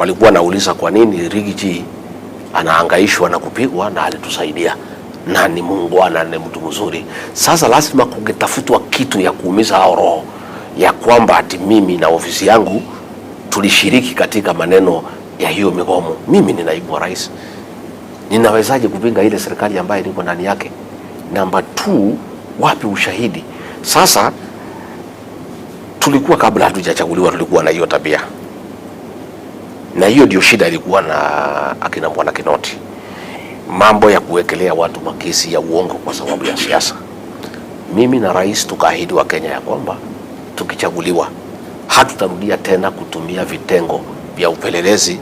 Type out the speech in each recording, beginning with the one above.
walikuwa nauliza kwa nini Rigiji anahangaishwa na kupigwa na alitusaidia na ni muungwana, ni mtu mzuri. Sasa lazima kungetafutwa kitu ya kuumiza hao roho ya kwamba ati mimi na ofisi yangu tulishiriki katika maneno ya hiyo migomo. Mimi ni naibu wa rais, ninawezaje kupinga ile serikali ambayo niko ndani yake? Namba 2, wapi ushahidi? Sasa tulikuwa kabla hatujachaguliwa tulikuwa na hiyo tabia, na hiyo ndio shida ilikuwa na akina Bwana Kinoti, mambo ya kuwekelea watu makesi ya uongo kwa sababu ya siasa. Mimi na rais tukaahidi wa Kenya ya kwamba tukichaguliwa hatutarudia tena kutumia vitengo vya upelelezi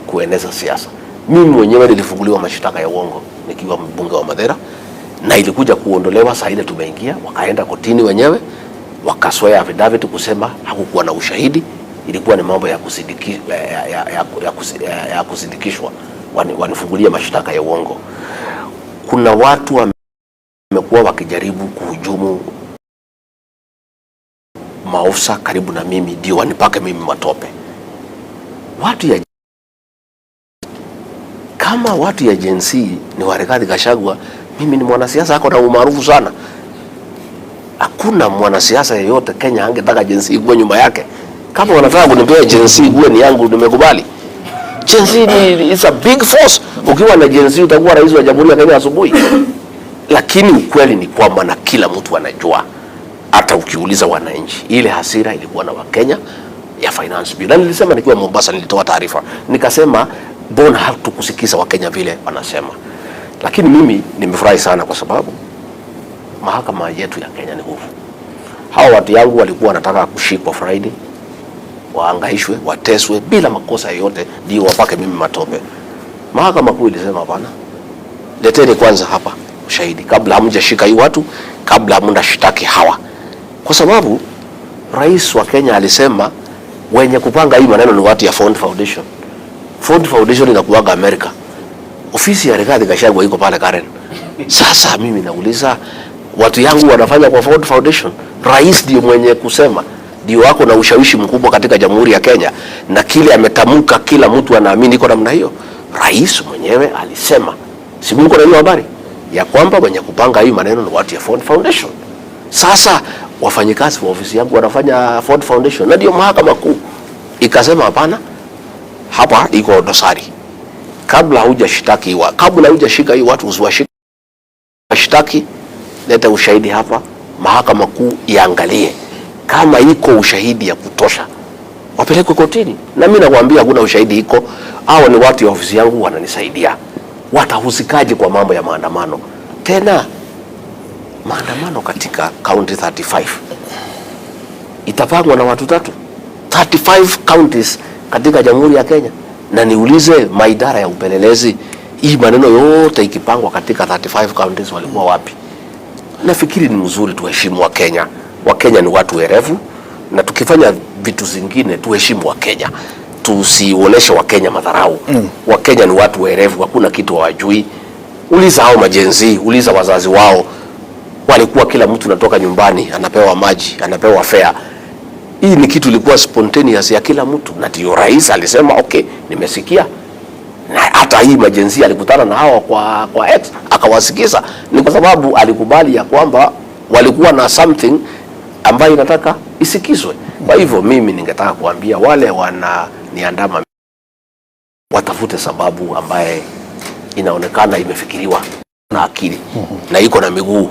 kueneza siasa. Mimi mwenyewe nilifunguliwa mashtaka ya uongo nikiwa mbunge wa Madera, na ilikuja kuondolewa saa ile tumeingia, wakaenda kotini wenyewe wakaswea affidavit kusema hakukuwa na ushahidi, ilikuwa ni mambo ya kusindikishwa, wanifungulia mashtaka ya uongo. Kuna watu wamekuwa wakijaribu kuhujumu maofisa karibu na mimi ndio wanipake mimi matope. Kama watu ya Gen Z ni wa Rigathi Gachagua, mimi ni mwanasiasa ako na umaarufu sana. Hakuna mwanasiasa yeyote Kenya angetaka Gen Z kuwa nyuma yake. Kama wanataka kunipea Gen Z kuwa ni yangu, nimekubali. Gen Z is a big force. Ukiwa na Gen Z utakuwa rais wa Jamhuri ya Kenya asubuhi. Lakini ukweli ni kwamba na kila mtu anajua, hata ukiuliza wananchi, ile hasira ilikuwa na Wakenya ya finance bill. Na nilisema nikiwa Mombasa, nilitoa taarifa nikasema mbona hatukusikiza Wakenya vile wanasema. Lakini mimi nimefurahi sana kwa sababu mahakama yetu ya Kenya ni huru. Hao watu yangu walikuwa wanataka kushikwa Friday, waangaishwe, wateswe bila makosa yoyote ndio wapake mimi matope. Mahakama kuu ilisema hapana, leteni kwanza hapa ushahidi kabla hamjashika hii watu, kabla hamjashitaki hawa. Kwa sababu rais wa Kenya alisema wenye kupanga hii maneno ni watu ya Ford Foundation. Ford Foundation inakuwaga Amerika. Ofisi ya Rigathi Gachagua iko pale Karen. Sasa mimi nauliza, watu yangu wanafanya kwa Ford Foundation, rais ndio mwenye kusema, ndio wako na ushawishi mkubwa katika Jamhuri ya Kenya, na kile ametamka kila mtu anaamini iko namna hiyo. Rais mwenyewe alisema, si mko na hiyo habari ya kwamba wenye kupanga hii maneno ni watu ya Ford Foundation. Sasa wafanyikazi wa ofisi yangu wanafanya Ford Foundation, na ndio mahakama kuu ikasema hapana, hapa iko dosari. Kabla hujashitaki kabla hujashika hii watu usiwashike, washtaki, leta ushahidi hapa, mahakama kuu iangalie kama iko ushahidi ya kutosha, wapeleke kotini. Na mimi nakwambia hakuna ushahidi iko. Hao ni watu wa ofisi yangu wananisaidia. Watahusikaje kwa mambo ya maandamano? Tena maandamano katika county 35 itapangwa na watu 35 counties katika Jamhuri ya Kenya. Na niulize maidara ya upelelezi, hii maneno yote ikipangwa katika 35 counties walikuwa wapi? Nafikiri ni mzuri tuheshimu Wakenya. Wakenya ni watu werevu, na tukifanya vitu zingine tuheshimu Wakenya. Tusionyeshe Wakenya madharau. Wakenya ni watu werevu, hakuna kitu hawajui. Uliza hao majenzi, uliza wazazi wao. Walikuwa kila mtu natoka nyumbani anapewa maji, anapewa fare. Hii ni kitu ilikuwa spontaneous ya kila mtu, na ndio rais alisema okay, nimesikia. Na hata hii majenzi alikutana na hao kwa X akawasikiza, ni kwa sababu alikubali ya kwamba walikuwa na something ambayo inataka isikizwe. Kwa hivyo mimi ningetaka kuambia wale wananiandama watafute sababu ambaye inaonekana imefikiriwa na akili na iko na miguu,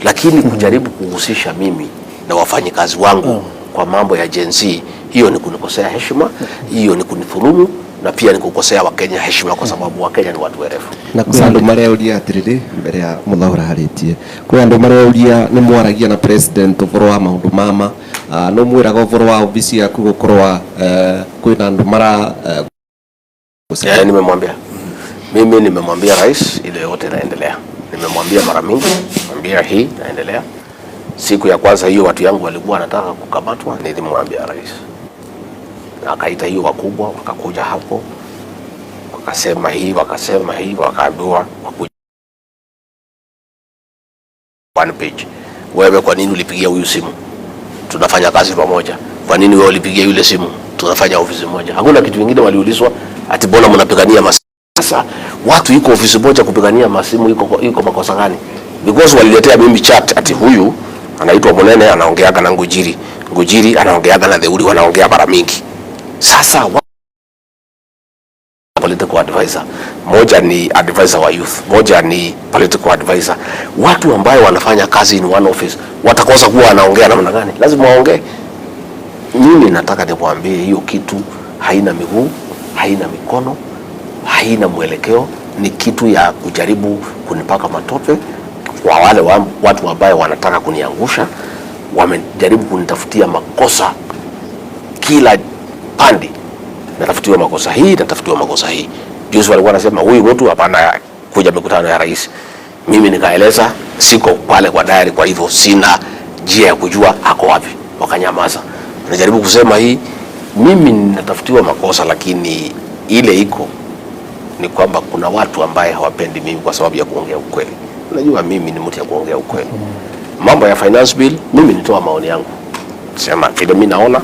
lakini kujaribu kuhusisha mimi na wafanyikazi wangu kwa mambo ya Gen Z, hiyo ni kunikosea heshima, hiyo ni kunithulumu, na pia ni kukosea Wakenya heshima, kwa sababu Wakenya ni watu werevu. Na kwa ndo mareulia atiriri mbere ya muthaura haritie kwa ndo mareulia ni mwaragia na president uvoro wa maundu mama no mwiraga uvoro wa ofisi yaku gukorwa kwina ndo mara nimemwambia mimi nimemwambia rais ile yote inaendelea. Nimemwambia mara mingi, mwambia hii inaendelea. Siku ya kwanza hiyo watu yangu walikuwa wanataka kukamatwa, nilimwambia rais. Akaita hiyo wakubwa, wakakuja hapo, wakasema hii, wakaambiwa wakuja one page. Wewe kwa nini ulipigia huyu simu? Tunafanya kazi pamoja. Kwa nini wewe ulipigia yule simu? tunafanya ofisi moja. Hakuna kitu kingine waliulizwa ati mbona mnapigania masimu. Sasa watu iko ofisi moja kupigania masimu iko makosa gani? Because waliletea mimi chat ati huyu anaitwa Munene anaongeaga na Ngujiri. Ngujiri anaongeaga na Theuri, wanaongea mara mingi. Sasa political advisor, moja ni advisor wa youth, moja ni political advisor. Watu ambao wanafanya kazi in one office watakosa kuwa wanaongea namna gani? Lazima waongee. Mimi nataka nikwambie hiyo kitu haina miguu, haina mikono, haina mwelekeo, ni kitu ya kujaribu kunipaka matope kwa wale watu ambao wanataka kuniangusha. Wamejaribu kunitafutia makosa kila pande. Natafutiwa makosa hii, natafutiwa makosa hii. Juzi walikuwa wanasema huyu mtu hapana kuja mikutano ya rais. Mimi nikaeleza siko pale kwa diary, kwa hivyo sina njia ya kujua ako wapi. Wakanyamaza. Najaribu kusema hii, mimi natafutiwa makosa, lakini ile iko ni kwamba kuna watu ambaye hawapendi mimi kwa sababu ya kuongea ukweli. Unajua mimi ni mtu ya kuongea ukweli. Mambo ya finance bill, mimi nitoa maoni yangu. Sema vile mimi naona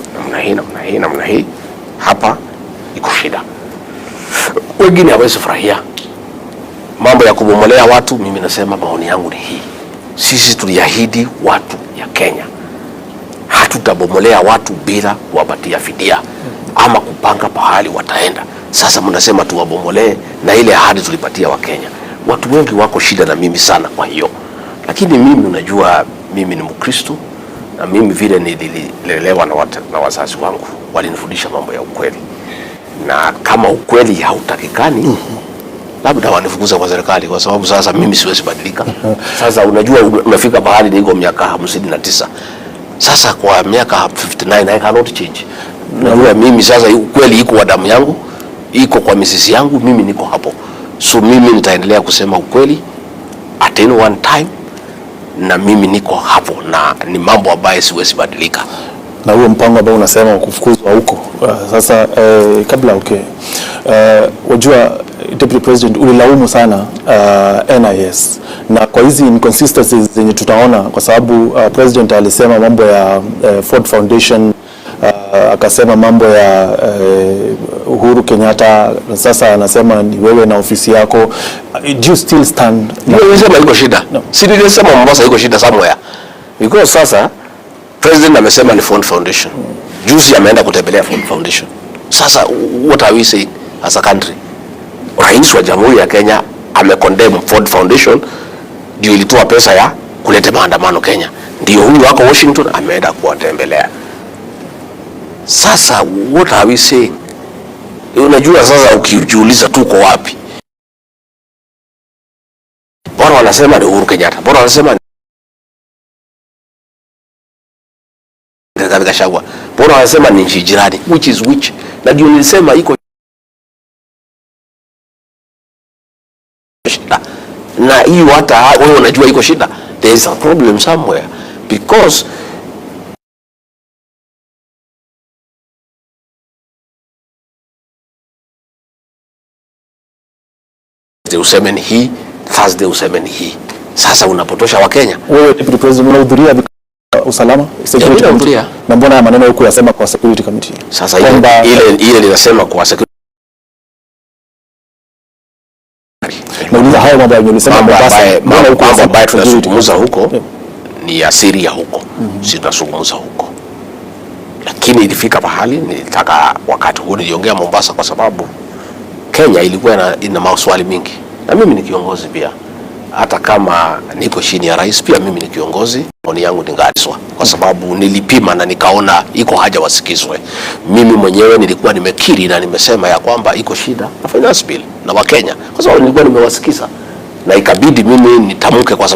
namna hii hapa iko shida. Wengine hawezi furahia. Mambo ya kubomolea watu, mimi nasema maoni yangu ni hii. Sisi tuliahidi watu ya Kenya hatutabomolea watu bila kuwapatia fidia ama kupanga pahali wataenda. Sasa mnasema tuwabomolee na ile ahadi tulipatia wa Kenya. Watu wengi wako shida na mimi sana kwa hiyo. Lakini mimi unajua mimi ni Mkristo, na mimi vile nililelewa na wazazi wangu walinifundisha mambo ya ukweli. Na kama ukweli hautakikani, labda wanifukuza kwa serikali, kwa sababu sasa mimi siwezi badilika. Sasa unajua umefika bahali niko miaka 59. Sasa kwa miaka 59 I cannot change. Unajua mimi sasa ukweli iko kwa damu yangu, iko kwa mizizi yangu, mimi niko hapo. So mimi nitaendelea kusema ukweli at any one time, na mimi niko hapo, na ni mambo ambayo siwezi badilika. Na huo mpango ambao unasema kufukuzwa huko sasa kabla wajua Deputy President ulilaumu sana NIS na kwa hizi inconsistencies zenye tutaona, kwa sababu President alisema mambo ya Ford Foundation, akasema mambo ya Uhuru Kenyatta, sasa anasema ni wewe na ofisi yako. Do you still stand? Wewe unasema iko shida. No. Si nilisema Mombasa iko shida somewhere. Because sasa President amesema ni Ford Foundation. Juzi ameenda kutembelea Ford Foundation. Sasa what are we saying as a country? Rais wa Jamhuri ya Kenya amecondemn Ford Foundation, ndio ilitoa pesa ya kuleta maandamano Kenya. Ndio huyu wako Washington ameenda kuwatembelea. Sasa what are we saying? Unajua sasa ukijiuliza tuko wapi? Bora wanasema ni Uhuru Kenyatta. Bora wanasema ni Gachagua. Bora wanasema ni nchi jirani. Which is which? Na ndio nilisema iko shida. Na hiyo hata wewe unajua iko shida. There is a problem somewhere because useme ni hii, Thursday useme ni hii. Sasa unapotosha wa Kenya. Wewe Deputy President unahudhuria usalama security committee, na mbona maneno huko yasema kwa security committee? Sasa ile linasema kwa security. Nauliza hayo mambo yanayosema Mombasa, mbona huko ambayo tunazungumza huko ni ya siri ya huko. Sisi tunazungumza huko. Lakini ilifika pahali nilitaka wakati huo niliongea Mombasa, kwa sababu Kenya ilikuwa ina maswali mingi, na mimi ni kiongozi pia. Hata kama niko chini ya rais, pia mimi ni kiongozi. Maoni yangu ningaaliswa, kwa sababu nilipima na nikaona iko haja wasikizwe. Mimi mwenyewe nilikuwa nimekiri na nimesema ya kwamba iko shida na finance bill na Wakenya, kwa sababu nilikuwa nimewasikiza na ikabidi mimi nitamke kwa sababu